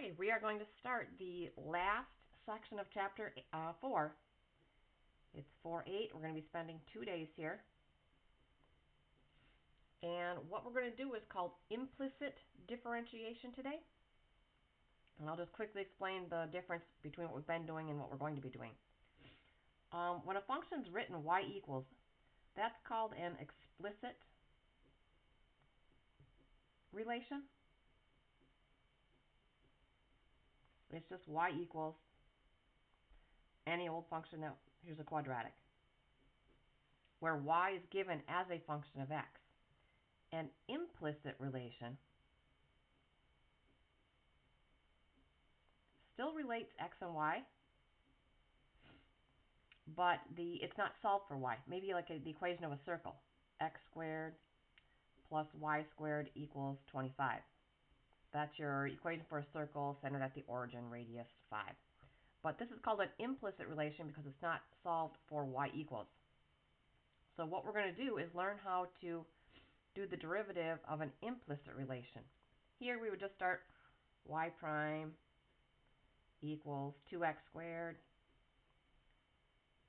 Okay, we are going to start the last section of chapter 4. It's 4-8. We're going to be spending 2 days here. And what we're going to do is called implicit differentiation today. And I'll just quickly explain the difference between what we've been doing and what we're going to be doing. When a function is written y equals, that's called an explicit relation. It's just y equals any old function that, here's a quadratic, where y is given as a function of x. An implicit relation still relates x and y, but it's not solved for y. Maybe like the equation of a circle. X squared plus y squared equals 25. That's your equation for a circle centered at the origin, radius 5. But this is called an implicit relation because it's not solved for y equals. So what we're going to do is learn how to do the derivative of an implicit relation. Here we would just start y prime equals 2x squared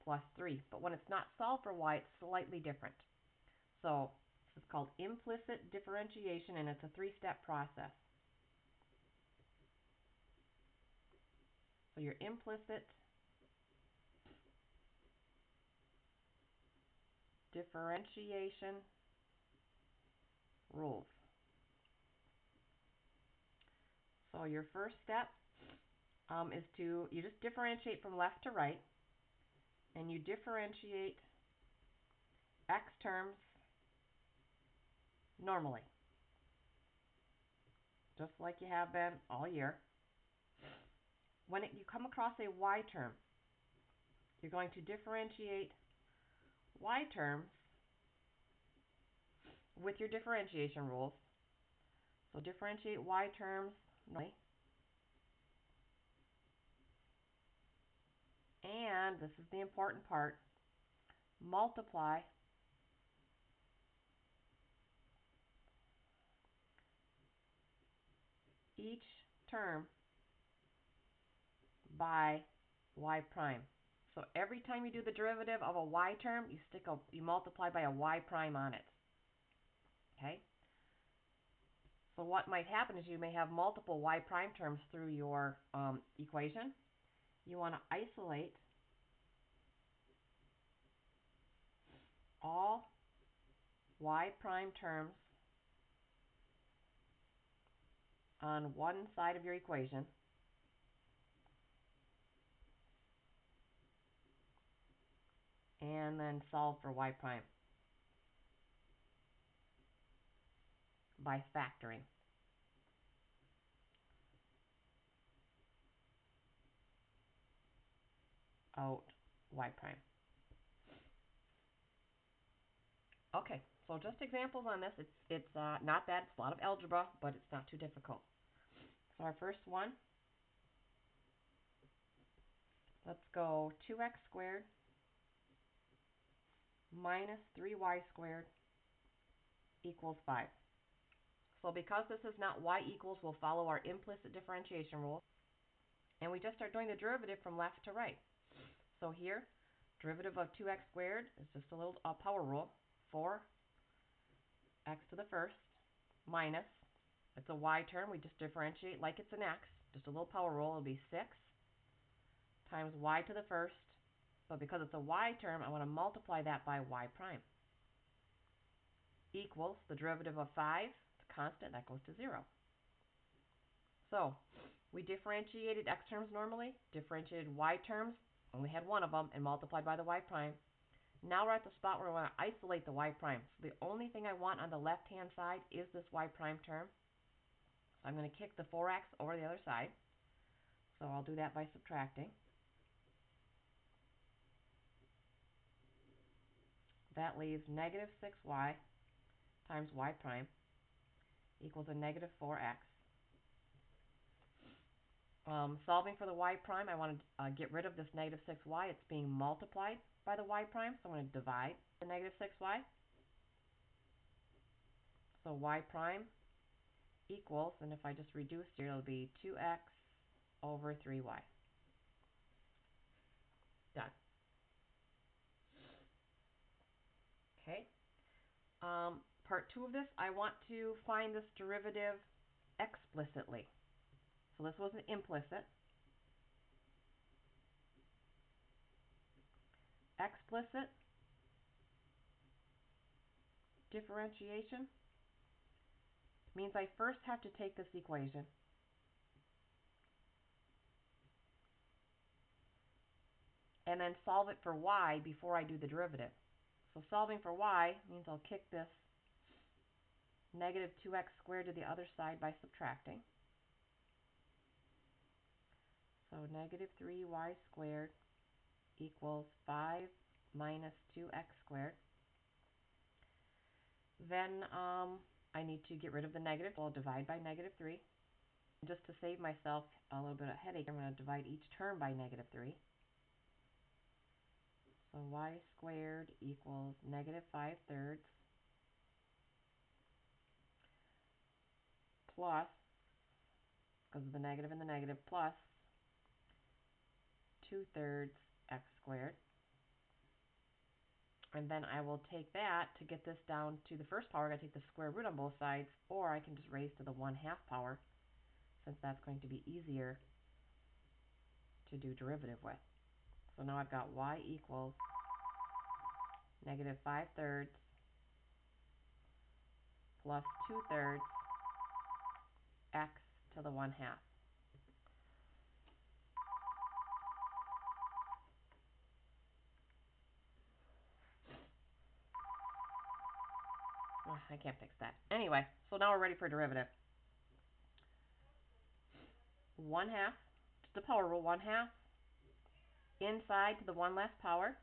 plus 3. But when it's not solved for y, it's slightly different. So this is called implicit differentiation, and it's a 3-step process. So your implicit differentiation rules. So your first step is you just differentiate from left to right, and you differentiate x terms normally, just like you have been all year. When you come across a y term, you're going to differentiate y terms with your differentiation rules. So differentiate y terms normally. And this is the important part, multiply each term by y prime. So every time you do the derivative of a y term, you multiply by a y prime on it. Okay? So what might happen is you may have multiple y prime terms through your equation. You want to isolate all y prime terms on one side of your equation, and then solve for y prime by factoring out y prime. Okay, so just examples on this. It's not bad. It's a lot of algebra, but it's not too difficult. So our first one, let's go 2x squared minus 3y squared equals 5. So because this is not y equals, we'll follow our implicit differentiation rule. And we just start doing the derivative from left to right. So here, derivative of 2x squared is just a little power rule. 4x to the first minus, it's a y term, we just differentiate like it's an x, just a little power rule, it'll be 6 times y to the first, but because it's a y term, I want to multiply that by y prime, equals the derivative of 5, it's a constant, that goes to 0. So we differentiated x terms normally, differentiated y terms, only had one of them, and multiplied by the y prime. Now we're at the spot where we want to isolate the y prime. So the only thing I want on the left-hand side is this y prime term. So I'm going to kick the 4x over the other side. So I'll do that by subtracting. That leaves negative 6y times y prime equals a negative 4x. Solving for the y prime, I want to get rid of this negative 6y. It's being multiplied by the y prime, so I'm going to divide the negative 6y. So y prime equals, and if I just reduce here, it'll be 2x over 3y. Done. Okay. Part 2 of this, I want to find this derivative explicitly. So this was an implicit. Explicit differentiation means I first have to take this equation and then solve it for y before I do the derivative. So solving for y means I'll kick this negative 2x squared to the other side by subtracting. So negative 3y squared equals 5 minus 2x squared. Then I need to get rid of the negative, so I'll divide by negative 3. Just to save myself a little bit of headache, I'm going to divide each term by negative 3. So y squared equals negative 5/3 plus, because of the negative and the negative, plus 2/3 x squared. And then I will take that to get this down to the first power. I got to take the square root on both sides, or I can just raise to the 1/2 power, since that's going to be easier to do derivative with. So now I've got y equals negative 5/3 plus 2/3 x to the 1/2. I can't fix that. Anyway, so now we're ready for derivative. 1/2, just the power rule, 1/2 inside to the 1 less power.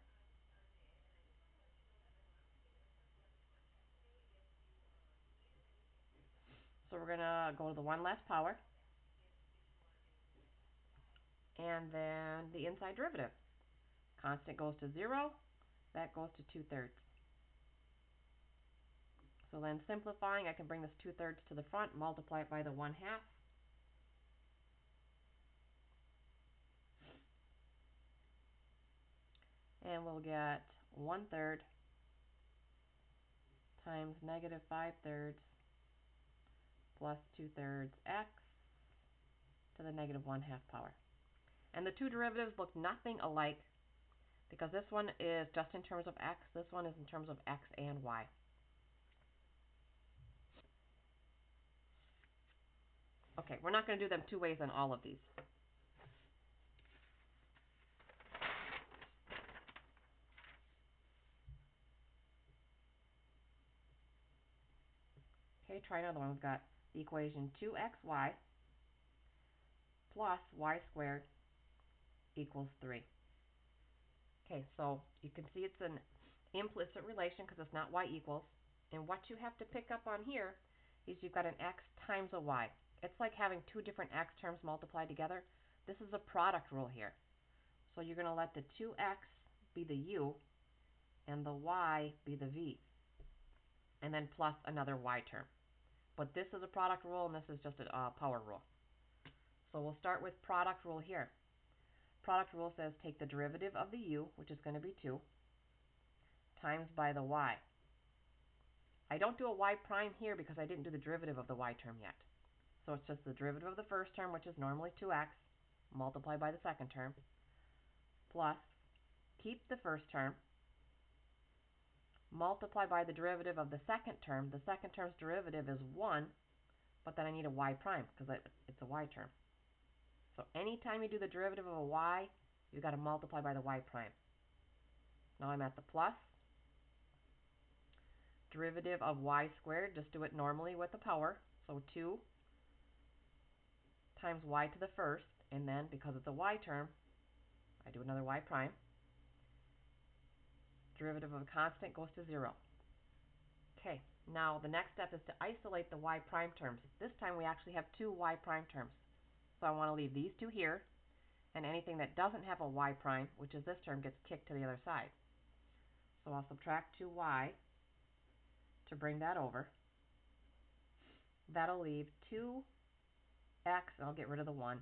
So we're going to go to the 1 less power. And then the inside derivative. Constant goes to 0. That goes to 2/3. So then simplifying, I can bring this 2/3 to the front, multiply it by the 1/2. And we'll get 1/3 times negative 5/3 plus 2/3 x to the negative 1/2 power. And the two derivatives look nothing alike because this one is just in terms of x, this one is in terms of x and y. Okay, we're not going to do them two ways on all of these. Okay, try another one. We've got the equation 2xy plus y squared equals 3. Okay, so you can see it's an implicit relation because it's not y equals. And what you have to pick up on here is you've got an x times a y. It's like having two different x terms multiplied together. This is a product rule here. So you're going to let the 2x be the u and the y be the v. And then plus another y term. But this is a product rule and this is just a power rule. So we'll start with product rule here. Product rule says take the derivative of the u, which is going to be 2, times by the y. I don't do a y prime here because I didn't do the derivative of the y term yet. So it's just the derivative of the first term, which is normally 2x, multiplied by the second term, plus keep the first term, multiply by the derivative of the second term. The second term's derivative is 1, but then I need a y prime because it's a y term. So anytime you do the derivative of a y, you've got to multiply by the y prime. Now I'm at the plus. Derivative of y squared, just do it normally with the power. So 2 times y to the first, and then because it's a y term, I do another y prime. Derivative of a constant goes to 0. Okay, now the next step is to isolate the y prime terms. This time we actually have two y prime terms. So I want to leave these two here, and anything that doesn't have a y prime, which is this term, gets kicked to the other side. So I'll subtract 2y to bring that over. That'll leave 2x, and I'll get rid of the 1,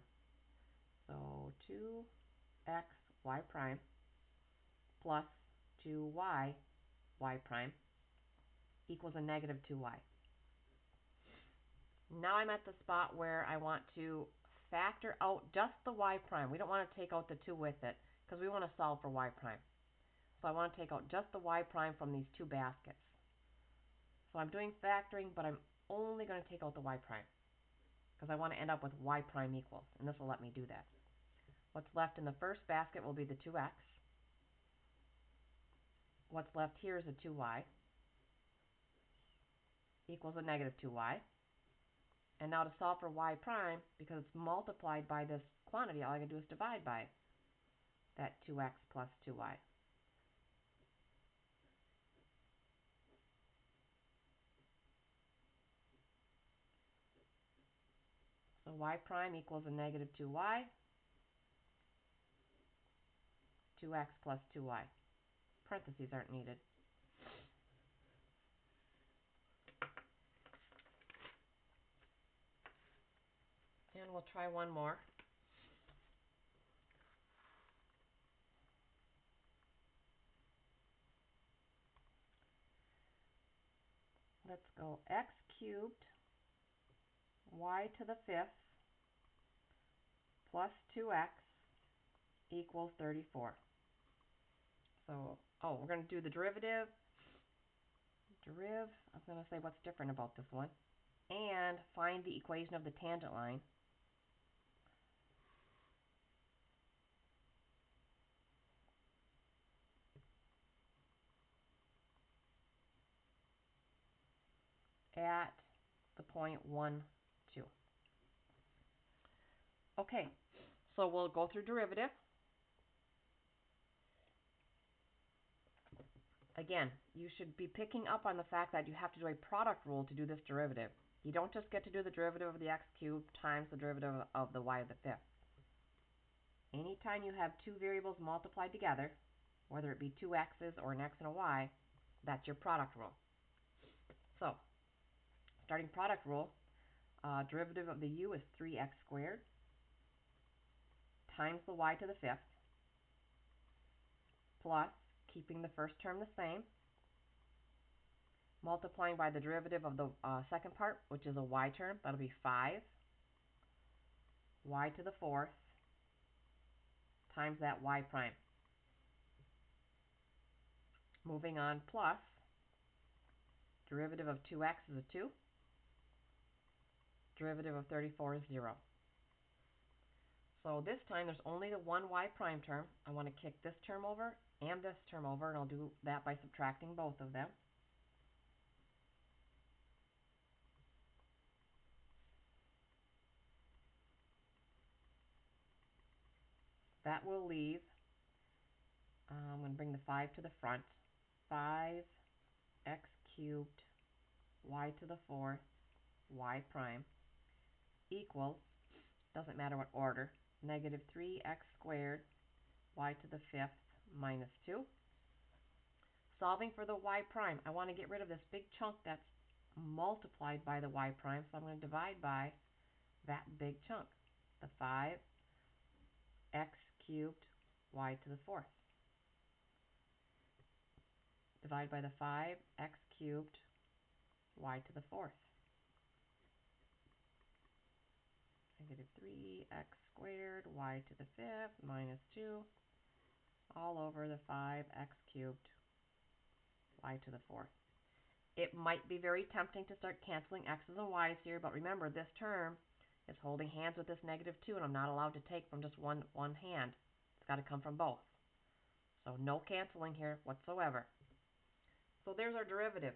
So 2x y prime plus 2y y prime equals a negative 2y. Now I'm at the spot where I want to factor out just the y prime. We don't want to take out the 2 with it because we want to solve for y prime. So I want to take out just the y prime from these two baskets. So I'm doing factoring, but I'm only going to take out the y prime because I want to end up with y prime equals, and this will let me do that. What's left in the first basket will be the 2x. What's left here is a 2y equals a negative 2y. And now to solve for y prime, because it's multiplied by this quantity, all I can do is divide by that 2x plus 2y. So y prime equals a negative 2y, 2x plus 2y. Parentheses aren't needed. And we'll try one more. Let's go x cubed y to the fifth plus 2x equals 34. So, we're going to do the derivative. I'm going to say what's different about this one. And find the equation of the tangent line. At the point 1, 2. Okay, so we'll go through derivative. Again, you should be picking up on the fact that you have to do a product rule to do this derivative. You don't just get to do the derivative of the x cubed times the derivative of the y to the fifth. Anytime you have two variables multiplied together, whether it be two x's or an x and a y, that's your product rule. So, starting product rule, derivative of the u is 3x squared times the y to the fifth plus, keeping the first term the same, multiplying by the derivative of the second part, which is a y term. That'll be 5 y to the fourth times that y prime. Moving on, plus derivative of 2x is a 2. Derivative of 34 is 0. So this time there's only the one y prime term. I want to kick this term over and this term over, and I'll do that by subtracting both of them. That will leave, I'm going to bring the 5 to the front, 5x cubed y to the fourth y prime equals, doesn't matter what order, negative 3x squared y to the fifth minus 2. Solving for the y prime, I want to get rid of this big chunk that's multiplied by the y prime, so I'm going to divide by that big chunk, the 5x cubed y to the fourth. Divide by the 5x cubed y to the fourth. Negative 3x squared y to the fifth minus 2 all over the 5x cubed y to the fourth. It might be very tempting to start canceling x's and y's here, but remember this term is holding hands with this negative 2, and I'm not allowed to take from just one hand. It's got to come from both. So no canceling here whatsoever. So there's our derivative.